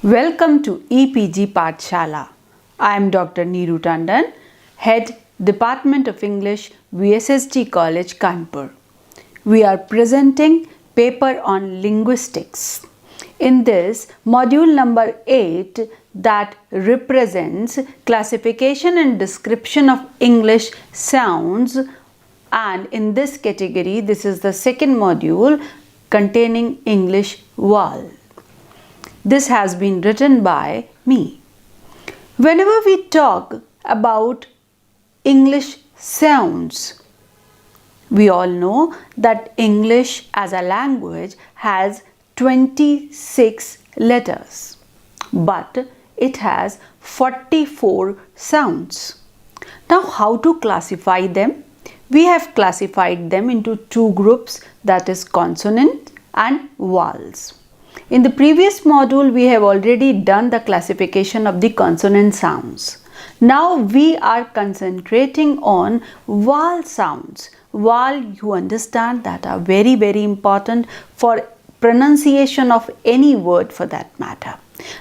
Welcome to EPG Pathshala. I am Dr. Neeru Tandon, Head Department of English, VSST College, Kanpur. We are presenting paper on linguistics. In this module number 8 that represents classification and description of English sounds, and in this category this is the second module containing English vowel. This has been written by me. Whenever we talk about English sounds, we all know that English as a language has 26 letters, but it has 44 sounds. Now, how to classify them? We have classified them into two groups, that is consonant and vowels. In the previous module, we have already done the classification of the consonant sounds. Now we are concentrating on vowel sounds. Vowel, you understand, that are very, very important for pronunciation of any word for that matter.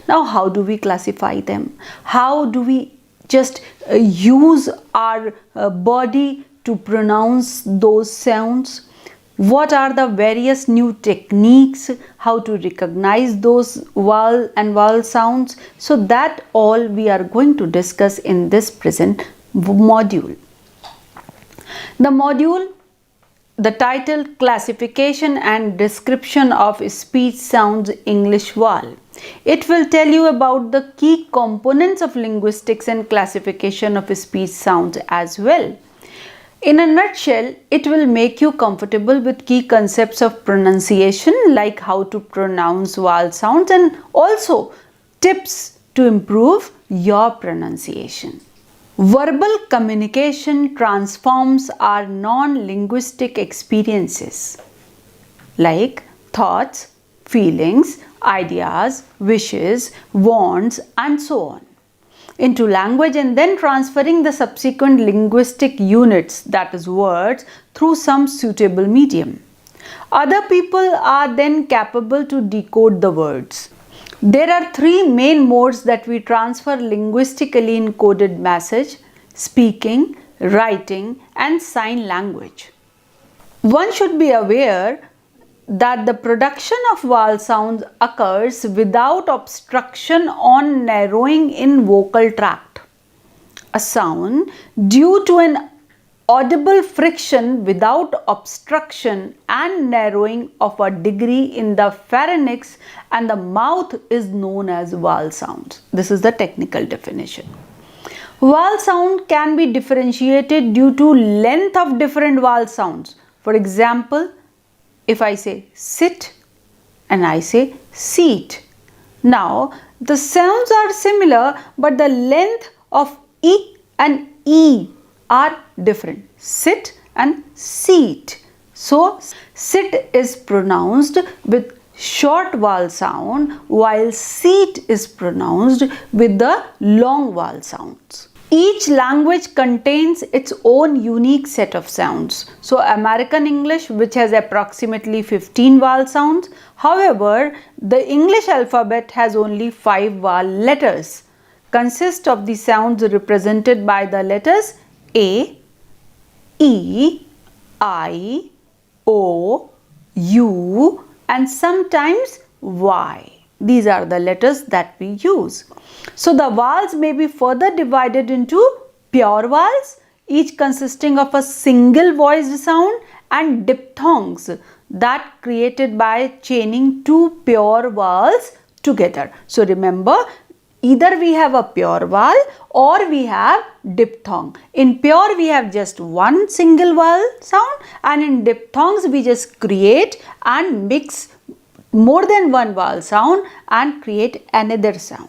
Now, how do we classify them? How do we just use our body to pronounce those sounds? What are the various new techniques, how to recognize those vowel and vowel sounds? So that all we are going to discuss in this present module. The title Classification and Description of Speech Sounds English Vowel. It will tell you about the key components of linguistics and classification of speech sounds as well. In a nutshell, it will make you comfortable with key concepts of pronunciation, like how to pronounce vowel sounds, and also tips to improve your pronunciation. Verbal communication transforms our non-linguistic experiences like thoughts, feelings, ideas, wishes, wants, and so on into language, and then transferring the subsequent linguistic units, that is words, through some suitable medium. Other people are then capable to decode the words. There are three main modes that we transfer linguistically encoded message: speaking, writing, and sign language. One should be aware that the production of vowel sounds occurs without obstruction on narrowing in vocal tract. A sound due to an audible friction without obstruction and narrowing of a degree in the pharynx and the mouth is known as vowel sound. This is the technical definition. Vowel sound can be differentiated due to length of different vowel sounds. For example, if I say sit and I say seat. Now, the sounds are similar, but the length of E and E are different. Sit and seat. So, sit is pronounced with short vowel sound, while seat is pronounced with the long vowel sounds. Each language contains its own unique set of sounds. So, American English, which has approximately 15 vowel sounds. However, the English alphabet has only 5 vowel letters. Consist of the sounds represented by the letters A, E, I, O, U, and sometimes Y. These are the letters that we use. So the vowels may be further divided into pure vowels, each consisting of a single voiced sound, and diphthongs that created by chaining two pure vowels together. So remember, either we have a pure vowel or we have diphthong. In pure we have just one single vowel sound, and in diphthongs we just create and mix more than one vowel sound and create another sound.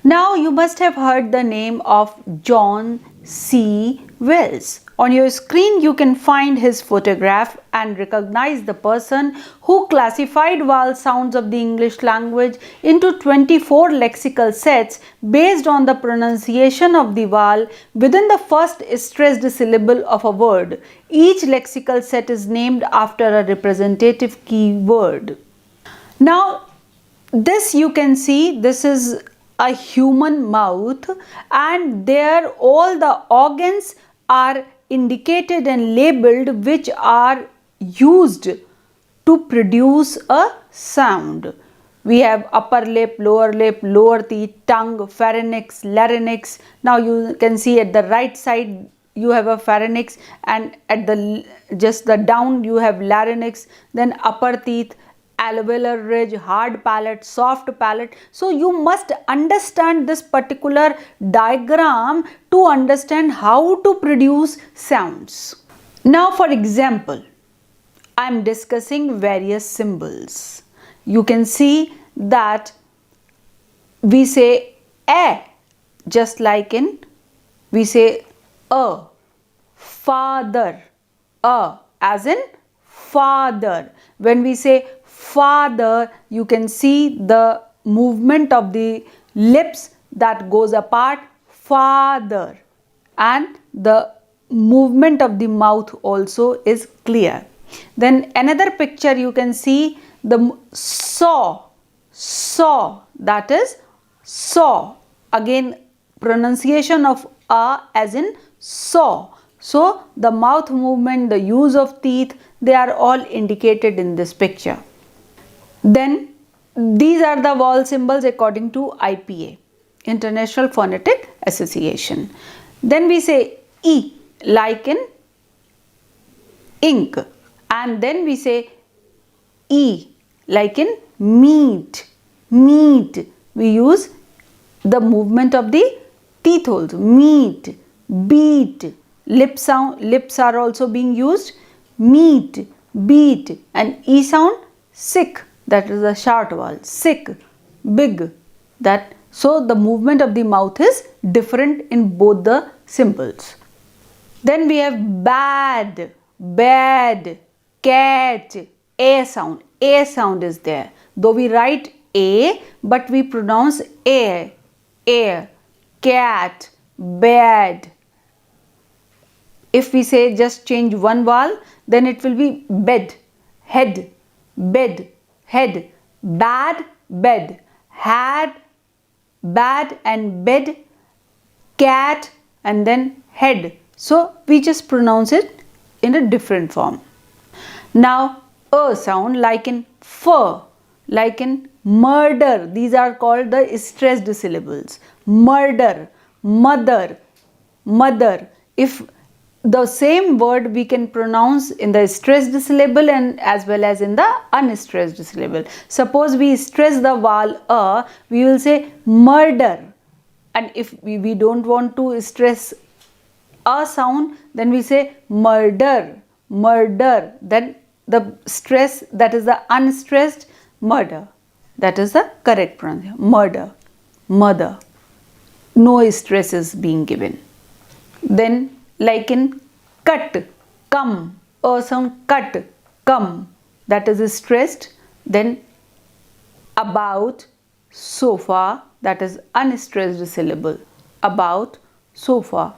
Now you must have heard the name of John C. Wells. On your screen you can find his photograph and recognize the person who classified vowel sounds of the English language into 24 lexical sets based on the pronunciation of the vowel within the first stressed syllable of a word. Each lexical set is named after a representative key word. Now, This you can see, this is a human mouth, and there all the organs are indicated and labeled which are used to produce a sound. We have upper lip, lower teeth, tongue, pharynx, larynx. Now you can see at the right side you have a pharynx, and at the just the down you have larynx, then upper teeth, alveolar ridge, hard palate, soft palate. So you must understand this particular diagram to understand how to produce sounds. Now for example, I am discussing various symbols. You can see that we say a, just like in we say a, father, a as in father. When we say father, you can see the movement of the lips that goes apart, father, and the movement of the mouth also is clear. Then another picture you can see the saw, that is saw. Again pronunciation of a as in saw. So the mouth movement, the use of teeth, they are all indicated in this picture. Then these are the vowel symbols according to IPA, International Phonetic Association. Then we say E, like in ink, and then we say E, like in meat, we use the movement of the teeth holes, meat, beat, lips are also being used, meat, beat, and E sound, sick, that is a short vowel, sick, big, that. So the movement of the mouth is different in both the symbols. Then we have bad, cat, a sound is there. Though we write a, but we pronounce a, cat, bad. If we say just change one vowel, then it will be bed, head, head, bad, bed, had, bad and bed, cat, and then head. So we just pronounce it in a different form. Now a sound, like in fur, like in murder, these are called the stressed syllables. Murder, mother. If the same word we can pronounce in the stressed syllable and as well as in the unstressed syllable. Suppose we stress the vowel a, we will say murder, and if we don't want to stress a sound, then we say murder. Then the stress, that is the unstressed, murder, that is the correct pronunciation, murder, mother. No stress is being given. Then like in cut, come, a sound, cut, come, that is stressed. Then about, sofa, that is unstressed syllable, about, sofa.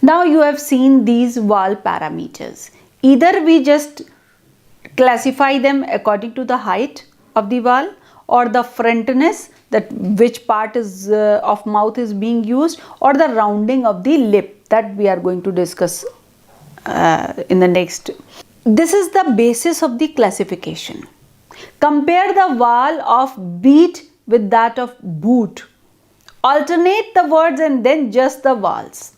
Now you have seen these vowel parameters. Either we just classify them according to the height of the vowel or the frontness, that which part is of mouth is being used, or the rounding of the lip, that we are going to discuss in the next. This is the basis of the classification. Compare the vowel of beat with that of boot. Alternate the words and then just the vowels.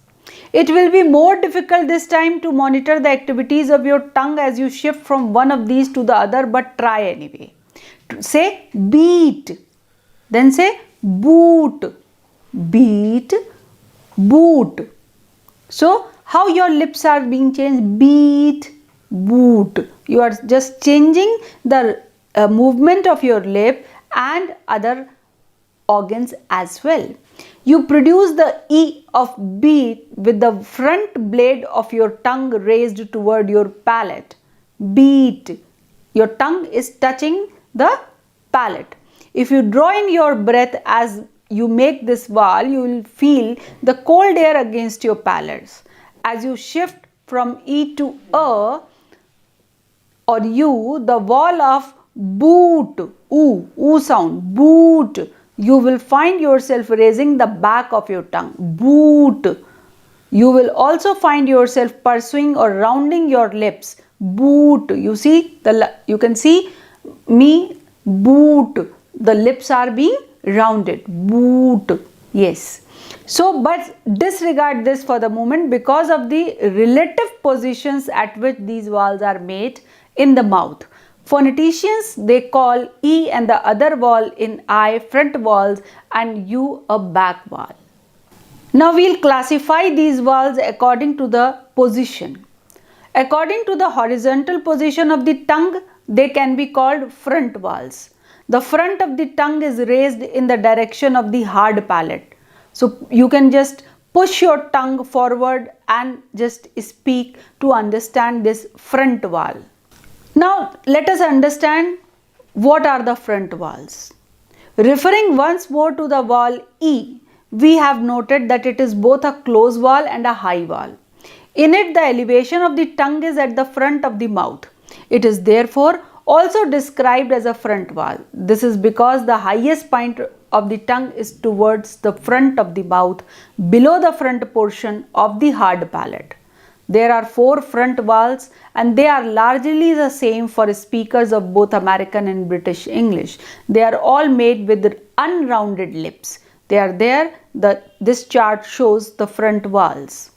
It will be more difficult this time to monitor the activities of your tongue as you shift from one of these to the other, but try anyway. Say beat, then say boot, beat, boot. So how your lips are being changed? Beat, boot. You are just changing the movement of your lip and other organs as well. You produce the E of beat with the front blade of your tongue raised toward your palate. Beat. Your tongue is touching the palate. If you draw in your breath as you make this vowel, you will feel the cold air against your palates. As you shift from E to A or U, the vowel of boot, oo sound, boot. You will find yourself raising the back of your tongue, boot. You will also find yourself pursuing or rounding your lips, boot. You see, you can see me, boot. The lips are being rounded, boot. Yes. So, but disregard this for the moment because of the relative positions at which these vowels are made in the mouth. Phoneticians, they call E and the other vowel in I front vowels and U a back vowel. Now we'll classify these vowels according to the position. According to the horizontal position of the tongue, they can be called front vowels. The front of the tongue is raised in the direction of the hard palate. So you can just push your tongue forward and just speak to understand this front vowel. Now let us understand what are the front vowels. Referring once more to the vowel E, we have noted that it is both a close vowel and a high vowel. In it, the elevation of the tongue is at the front of the mouth. It is therefore also described as a front vowel. This is because the highest point of the tongue is towards the front of the mouth, below the front portion of the hard palate. There are 4 front vowels and they are largely the same for speakers of both American and British English. They are all made with unrounded lips. They are there. This chart shows the front vowels.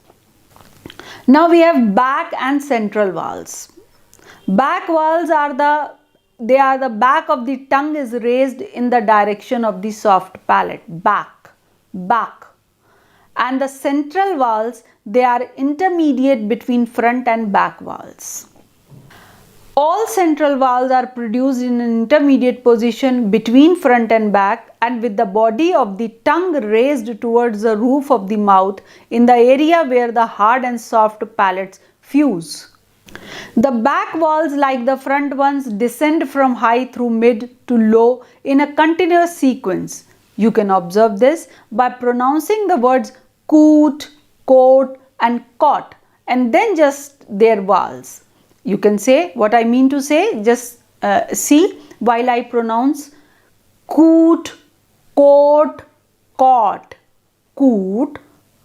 Now we have back and central vowels. Back vowels are the back of the tongue is raised in the direction of the soft palate. Back, back. And the central vowels, they are intermediate between front and back vowels. All central vowels are produced in an intermediate position between front and back and with the body of the tongue raised towards the roof of the mouth in the area where the hard and soft palates fuse. The back vowels, like the front ones, descend from high through mid to low in a continuous sequence. You can observe this by pronouncing the words coot, coat and cot and then just their vowels. You can say what I mean to say, just see while I pronounce coot, coat, cot, coot,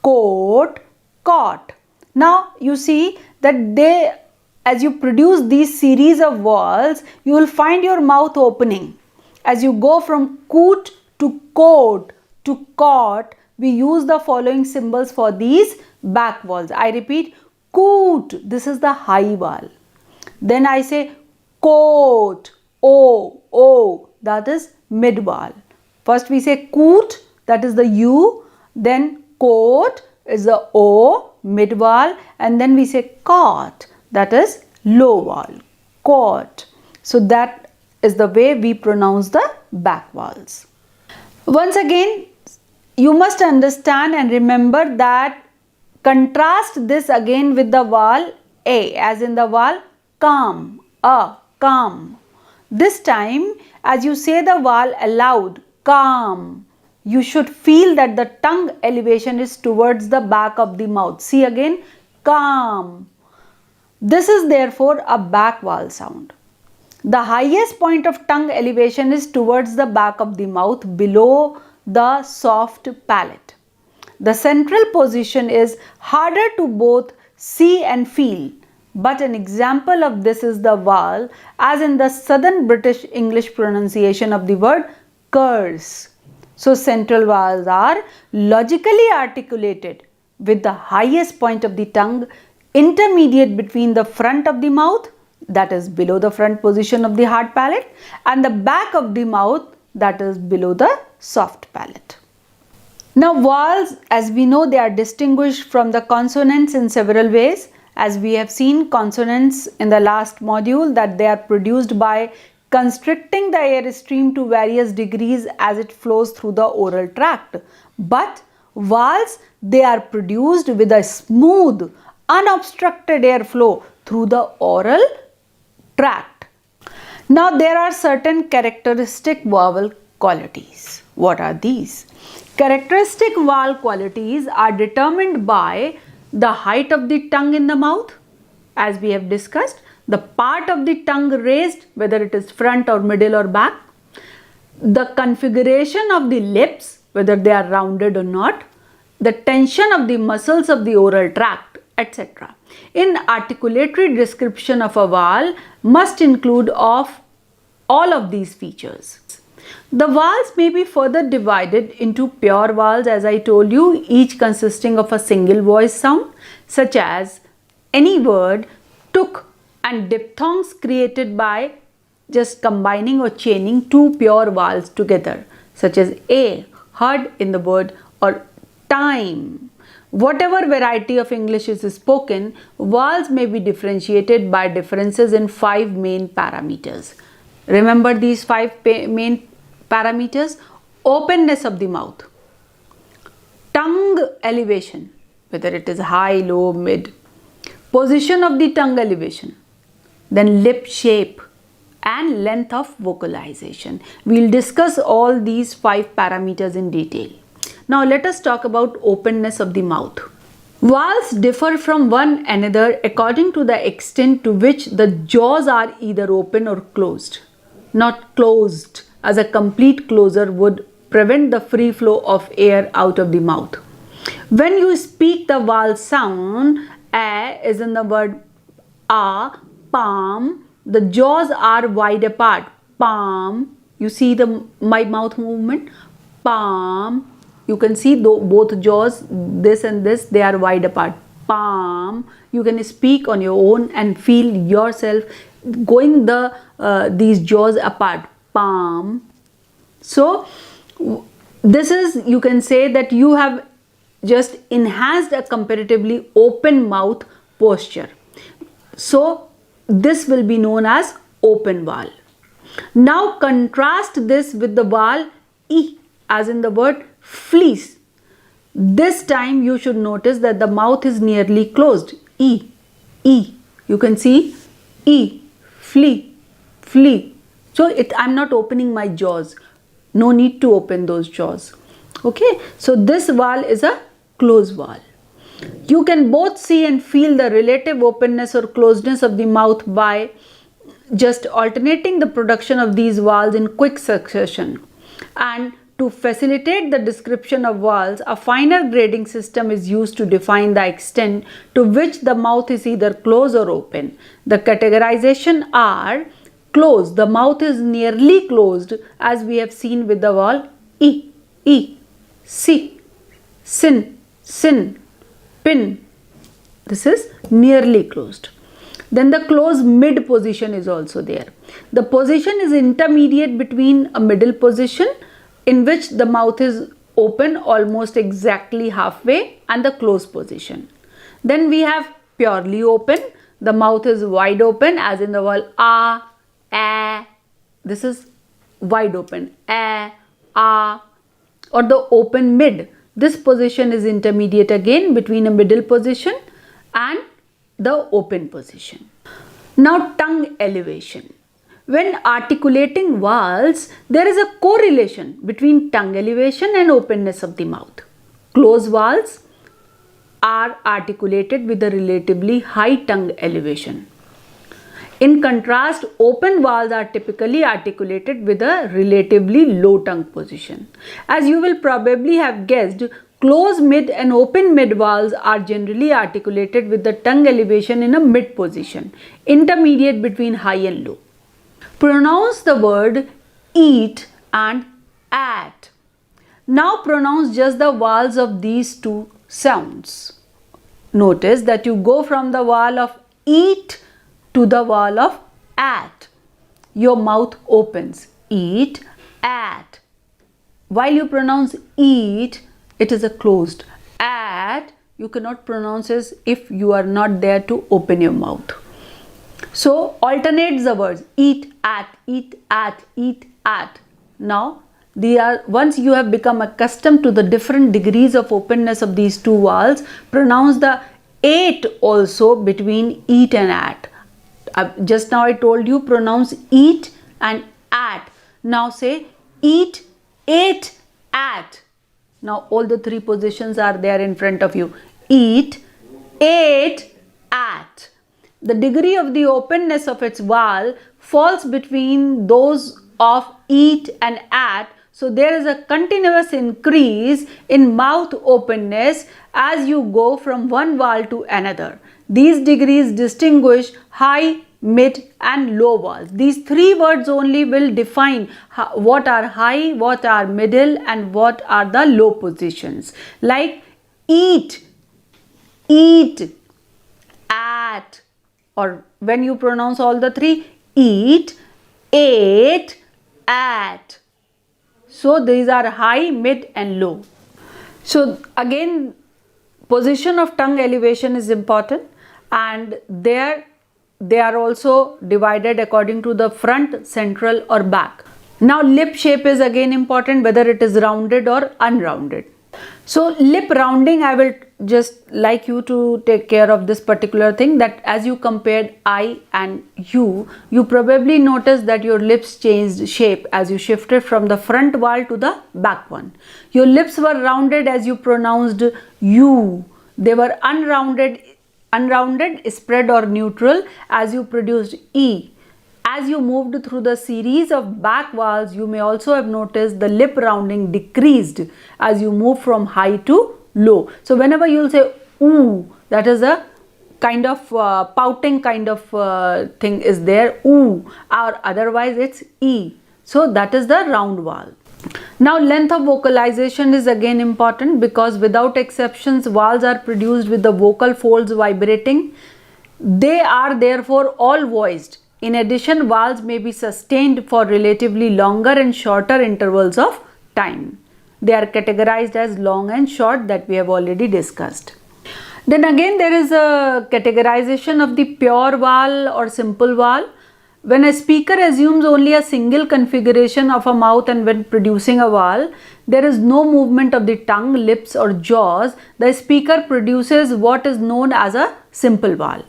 coat, cot. Now you see that as you produce these series of vowels, you will find your mouth opening. As you go from coot to coat to cot, we use the following symbols for these back vowels. I repeat, coot, this is the high vowel. Then I say coat, o, that is mid vowel. First we say coot, that is the U, then coat is the O, mid vowel, and then we say cot, that is low vowel, cot. So that is the way we pronounce the back vowels. Once again, you must understand and remember that contrast this again with the vowel A, as in the vowel calm, calm. This time, as you say the vowel aloud, calm, you should feel that the tongue elevation is towards the back of the mouth. See again, calm. This is therefore a back vowel sound. The highest point of tongue elevation is towards the back of the mouth, below the soft palate. The central position is harder to both see and feel. But an example of this is the vowel, as in the Southern British English pronunciation of the word curse. So central vowels are logically articulated with the highest point of the tongue intermediate between the front of the mouth, that is below the front position of the hard palate, and the back of the mouth, that is below the soft palate. Now vowels, as we know, they are distinguished from the consonants in several ways. As we have seen consonants in the last module, that they are produced by constricting the air stream to various degrees as it flows through the oral tract. But vowels, they are produced with a smooth, unobstructed airflow through the oral tract. Now there are certain characteristic vowel qualities. What are these? Characteristic vowel qualities are determined by the height of the tongue in the mouth, as we have discussed, the part of the tongue raised, whether it is front or middle or back, the configuration of the lips, whether they are rounded or not, the tension of the muscles of the oral tract, etc. In articulatory description of a vowel must include of all of these features. The vowels may be further divided into pure vowels, as I told you, each consisting of a single voice sound, such as any word, took, and diphthongs created by just combining or chaining two pure vowels together, such as a, heard in the word, or time. Whatever variety of English is spoken, vowels may be differentiated by differences in 5 main parameters. Remember these 5 main parameters: openness of the mouth, tongue elevation, whether it is high, low, mid, position of the tongue elevation, then lip shape, and length of vocalization. We will discuss all these 5 parameters in detail. Now let us talk about openness of the mouth. Vowels differ from one another according to the extent to which the jaws are either open or closed. Not closed, as a complete closure would prevent the free flow of air out of the mouth. When you speak the vowel sound, a is in the word a, palm, the jaws are wide apart. Palm, you see my mouth movement, palm, you can see both jaws, this and this, they are wide apart. Palm, you can speak on your own and feel yourself going these jaws apart. Palm. So this is, you can say that you have just enhanced a comparatively open mouth posture. So this will be known as open vowel. Now contrast this with the vowel e, as in the word fleece. This time you should notice that the mouth is nearly closed. E, e. You can see e, flea, flea. So I'm not opening my jaws. No need to open those jaws. Okay. So this vowel is a closed vowel. You can both see and feel the relative openness or closedness of the mouth by just alternating the production of these vowels in quick succession. And to facilitate the description of vowels, a finer grading system is used to define the extent to which the mouth is either closed or open. The categorization are: closed, the mouth is nearly closed, as we have seen with the vowel e, e, si, sin, sin, pin. This is nearly closed. Then the closed mid position is also there. The position is intermediate between a middle position in which the mouth is open almost exactly halfway and the closed position. Then we have purely open. The mouth is wide open, as in the vowel a, this is wide open, a, or the open mid. This position is intermediate again between a middle position and the open position. Now tongue elevation. When articulating vowels, there is a correlation between tongue elevation and openness of the mouth. Closed vowels are articulated with a relatively high tongue elevation. In contrast, open vowels are typically articulated with a relatively low tongue position. As you will probably have guessed, closed mid and open mid vowels are generally articulated with the tongue elevation in a mid position, intermediate between high and low. Pronounce the word eat and at. Now pronounce just the vowels of these two sounds. Notice that you go from the vowel of eat to the vowel of at. Your mouth opens. Eat, at. While you pronounce eat, it is a closed. At, you cannot pronounce as if you are not there to open your mouth. So alternate the words eat, at, eat, at, eat, at. Now once you have become accustomed to the different degrees of openness of these two vowels, pronounce the ate also between eat and at. Just now I told you pronounce eat and at. Now say eat, ate, at. Now all the three positions are there in front of you. Eat, ate, at. the degree of the openness of its vowel falls between those of eat and at. So there is a continuous increase in mouth openness as you go from one vowel to another. These degrees distinguish high, mid and low vowels. These three words only will define what are high, what are middle and what are the low positions. Like eat, eat, at, or when you pronounce all the three, eat, ate, at. So these are high, mid and low. So again, position of tongue elevation is important, and they are also divided according to the front, central or back. Now lip shape is again important, whether it is rounded or unrounded. So lip rounding, I will just like you to take care of this particular thing, that as you compared I and you probably noticed that your lips changed shape as you shifted from the front vowel to the back one. Your lips were rounded as you pronounced you. They were unrounded, spread or neutral as you produced E. As you moved through the series of back vowels, you may also have noticed the lip rounding decreased as you move from high to low. So whenever you will say ooh, that is a kind of pouting kind of thing is there, ooh, or otherwise it's E. So that is the round vowel. Now length of vocalization is again important, because without exceptions vowels are produced with the vocal folds vibrating. They are therefore all voiced. In addition, vowels may be sustained for relatively longer and shorter intervals of time. They are categorized as long and short, that we have already discussed. Then again there is a categorization of the pure vowel or simple vowel. When a speaker assumes only a single configuration of a mouth and when producing a vowel, there is no movement of the tongue, lips or jaws, the speaker produces what is known as a simple vowel.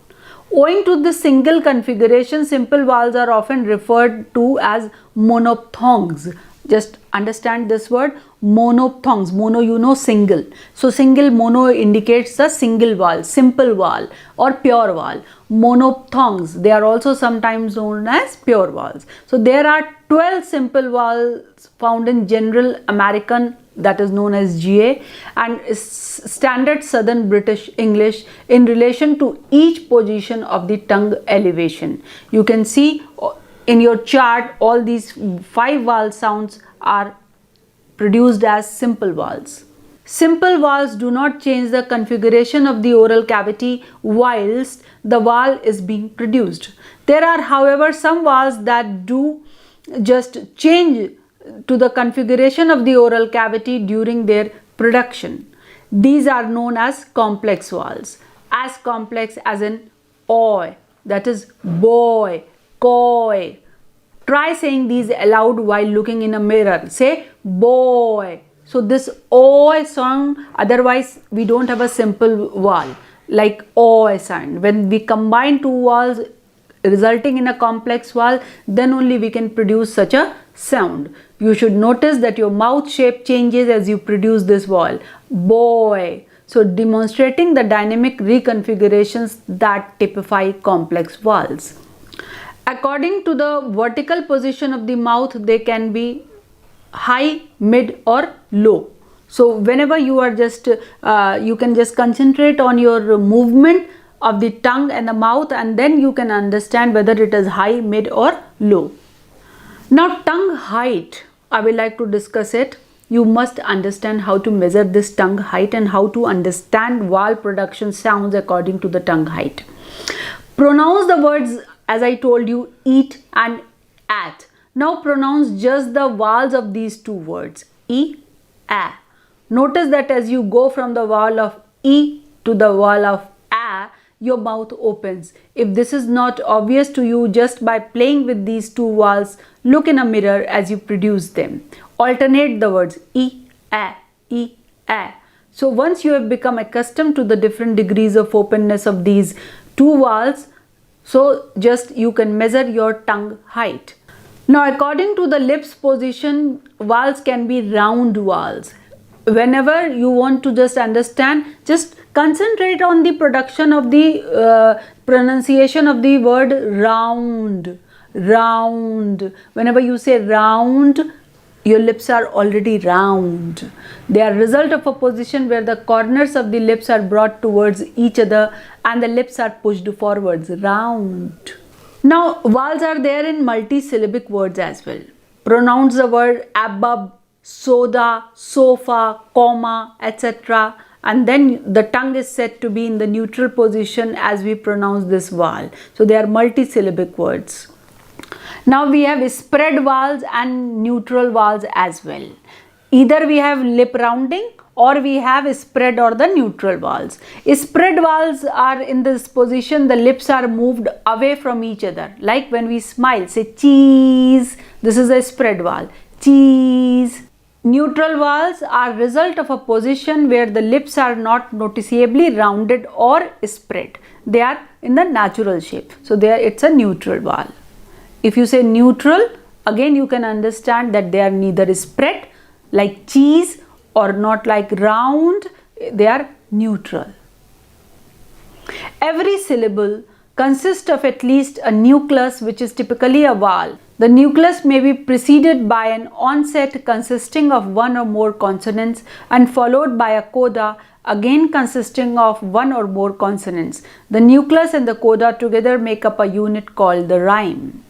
Owing to this single configuration, simple vowels are often referred to as monophthongs. Just understand this word, monophthongs. Mono, you know, single. So single, mono indicates the single vowel, simple vowel or pure vowel. Monophthongs, they are also sometimes known as pure vowels. So there are 12 simple vowels found in general American, that is known as GA, and standard Southern British English in relation to each position of the tongue elevation. You can see in your chart all these 5 vowel sounds are produced as simple vowels. Simple vowels do not change the configuration of the oral cavity whilst the vowel is being produced. There are, however, some vowels that do just change to the configuration of the oral cavity during their production. These are known as complex vowels. As complex as in oi, that is boy, koi. Try saying these aloud while looking in a mirror. Say boy. So this oi sound, otherwise we don't have a simple vowel like oi sound. When we combine two vowels resulting in a complex vowel, then only we can produce such a sound. You should notice that your mouth shape changes as you produce this vowel, boy. So demonstrating the dynamic reconfigurations that typify complex vowels. According to the vertical position of the mouth, they can be high, mid or low. So whenever you are just, you can just concentrate on your movement of the tongue and the mouth, and then you can understand whether it is high, mid or low. Now tongue height, I will like to discuss it. You must understand how to measure this tongue height and how to understand vowel production sounds according to the tongue height. Pronounce the words as I told you, eat and at. Now pronounce just the vowels of these two words, e, a. Notice that as you go from the vowel of e to the vowel of a, your mouth opens. If this is not obvious to you, just by playing with these two vowels, look in a mirror as you produce them. Alternate the words e, a, e, a. So once you have become accustomed to the different degrees of openness of these two vowels, so just you can measure your tongue height. Now according to the lips position, vowels can be round vowels. whenever you want to just understand, just concentrate on the production of the pronunciation of the word round. Round. Whenever you say round, your lips are already round. They are result of a position where the corners of the lips are brought towards each other and the lips are pushed forwards. Round. Now, vowels are there in multisyllabic words as well. Pronounce the word above, soda, sofa, comma, etc. And then the tongue is said to be in the neutral position as we pronounce this vowel. So they are multisyllabic words. Now we have spread vowels and neutral vowels as well. Either we have lip rounding or we have spread or the neutral vowels. Spread vowels are in this position, the lips are moved away from each other. Like when we smile, say cheese, this is a spread vowel, cheese. Neutral vowels are result of a position where the lips are not noticeably rounded or spread. They are in the natural shape. So there it's a neutral vowel. If you say neutral, again you can understand that they are neither spread like cheese or not like round, they are neutral. Every syllable consists of at least a nucleus, which is typically a vowel. The nucleus may be preceded by an onset consisting of one or more consonants and followed by a coda, again consisting of one or more consonants. The nucleus and the coda together make up a unit called the rhyme.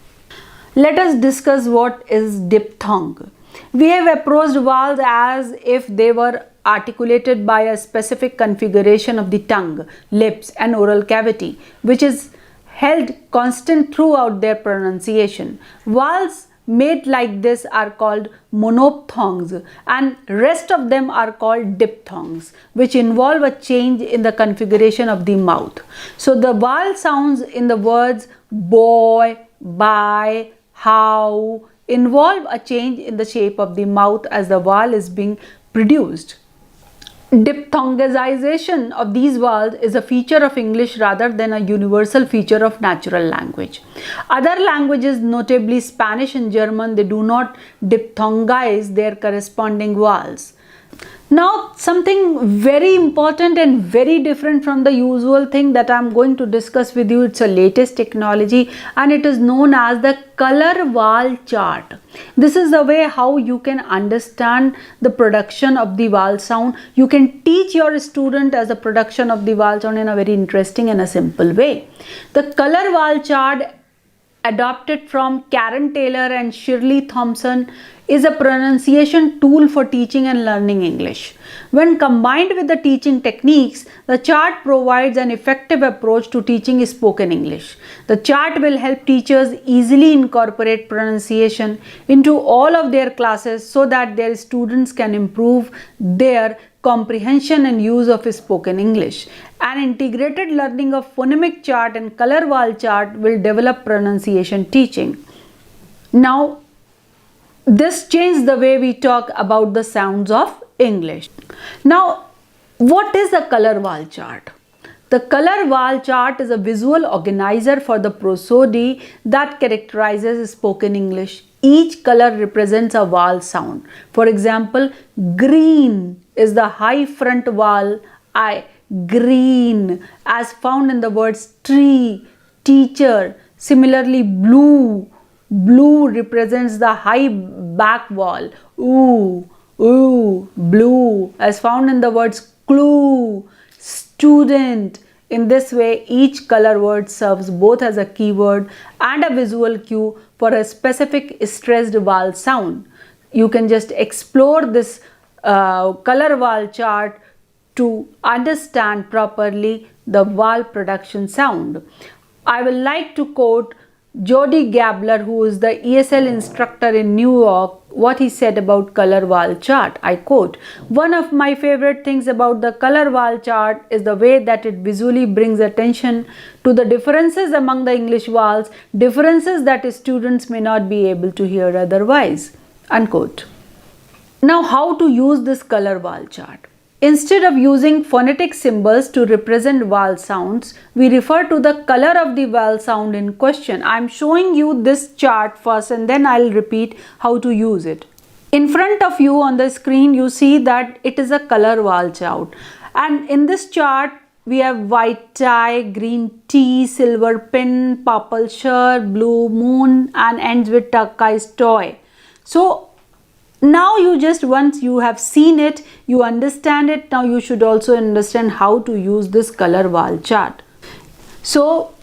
Let us discuss what is diphthong. We have approached vowels as if they were articulated by a specific configuration of the tongue, lips and oral cavity, which is held constant throughout their pronunciation. Vowels made like this are called monophthongs and rest of them are called diphthongs, which involve a change in the configuration of the mouth. So the vowel sounds in the words boy, buy, how involve a change in the shape of the mouth as the vowel is being produced. Diphthongization of these vowels is a feature of English rather than a universal feature of natural language. Other languages, notably Spanish and German, they do not diphthongize their corresponding vowels. Now, something very important and very different from the usual thing that I am going to discuss with you, it's a latest technology and it is known as the color vowel chart. This is the way how you can understand the production of the vowel sound. You can teach your student as a production of the vowel sound in a very interesting and a simple way. The color vowel chart, adopted from Karen Taylor and Shirley Thompson, is a pronunciation tool for teaching and learning English. When combined with the teaching techniques, the chart provides an effective approach to teaching spoken English. The chart will help teachers easily incorporate pronunciation into all of their classes so that their students can improve their comprehension and use of spoken English. An integrated learning of phonemic chart and color vowel chart will develop pronunciation teaching. Now, this changed the way we talk about the sounds of English. Now, what is a color vowel chart? The color vowel chart is a visual organizer for the prosody that characterizes spoken English. Each color represents a vowel sound. For example, green is the high front vowel I, green, as found in the words tree, teacher. Similarly, blue represents the high back vowel ooh, blue, as found in the words clue, student. In this way, each color word serves both as a keyword and a visual cue for a specific stressed vowel sound. You can just explore this color vowel chart to understand properly the vowel production sound. I will like to quote Jody Gabler, who is the ESL instructor in New York, what he said about color vowel chart. I quote, "One of my favorite things about the color vowel chart is the way that it visually brings attention to the differences among the English vowels, differences that students may not be able to hear otherwise." Unquote. Now, how to use this color vowel chart? Instead of using phonetic symbols to represent vowel sounds, we refer to the color of the vowel sound in question. I am showing you this chart first and then I will repeat how to use it. In front of you on the screen, you see that it is a color wall chart, and in this chart we have white tie, green tea, silver pin, purple shirt, blue moon, and ends with turquoise toy. So now you just, once you have seen it, you understand it, now you should also understand how to use this color wall chart. So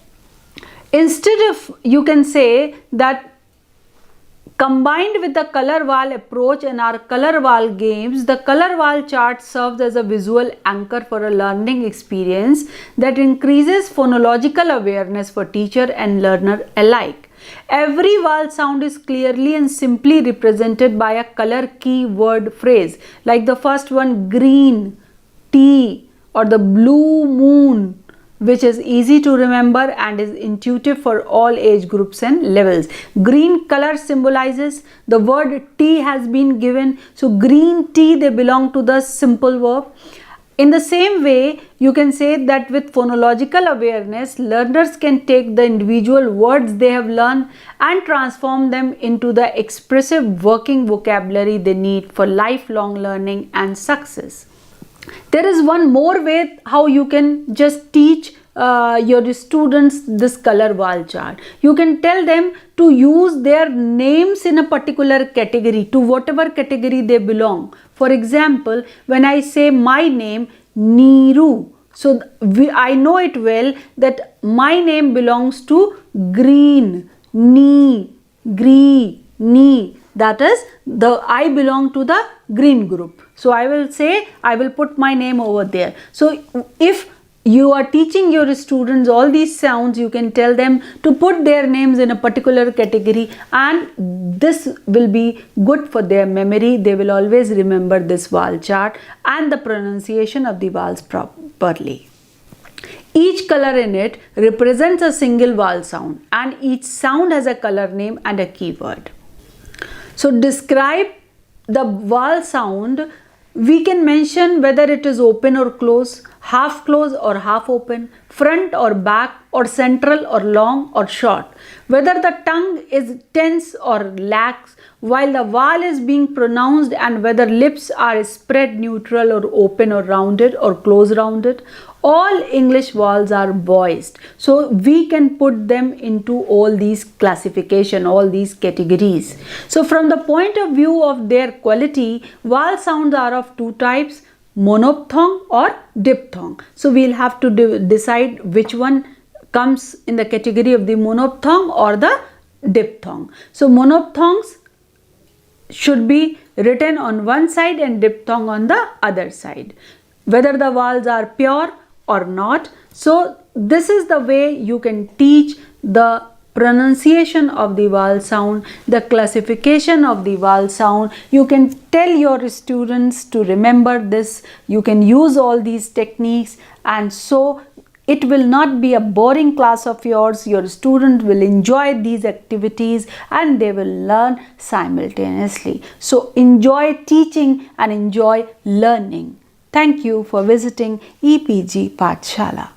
instead of, you can say that combined with the color wall approach and our color wall games, the color wall chart serves as a visual anchor for a learning experience that increases phonological awareness for teacher and learner alike. Every vowel sound is clearly and simply represented by a color key word phrase, like the first one, green, tea, or the blue moon, which is easy to remember and is intuitive for all age groups and levels. Green color symbolizes, the word tea has been given, so green tea, they belong to the simple verb. In the same way, you can say that with phonological awareness, learners can take the individual words they have learned and transform them into the expressive working vocabulary they need for lifelong learning and success. There is one more way how you can just teach your students this color wall chart. You can tell them to use their names in a particular category, to whatever category they belong. For example, when I say my name, Neeru, so I know it well that my name belongs to green, green, that is, I belong to the green group. So I will say, I will put my name over there. So if you are teaching your students all these sounds, you can tell them to put their names in a particular category, and this will be good for their memory. They will always remember this vowel chart and the pronunciation of the vowels properly. Each color in it represents a single vowel sound, and each sound has a color name and a keyword. So describe the vowel sound. We can mention whether it is open or close, half close or half open, front or back, or central or long or short, whether the tongue is tense or lax while the vowel is being pronounced, and whether lips are spread neutral or open or rounded or close rounded. All English vowels are voiced, so we can put them into all these classification, all these categories. So from the point of view of their quality, vowel sounds are of two types, monophthong or diphthong. So we'll have to decide which one comes in the category of the monophthong or the diphthong. So monophthongs should be written on one side and diphthong on the other side, whether the vowels are pure or not. So this is the way you can teach the pronunciation of the vowel sound, the classification of the vowel sound. You can tell your students to remember this. You can use all these techniques, and so it will not be a boring class of yours. Your students will enjoy these activities and they will learn simultaneously. So enjoy teaching and enjoy learning. Thank you for visiting EPG Pathshala.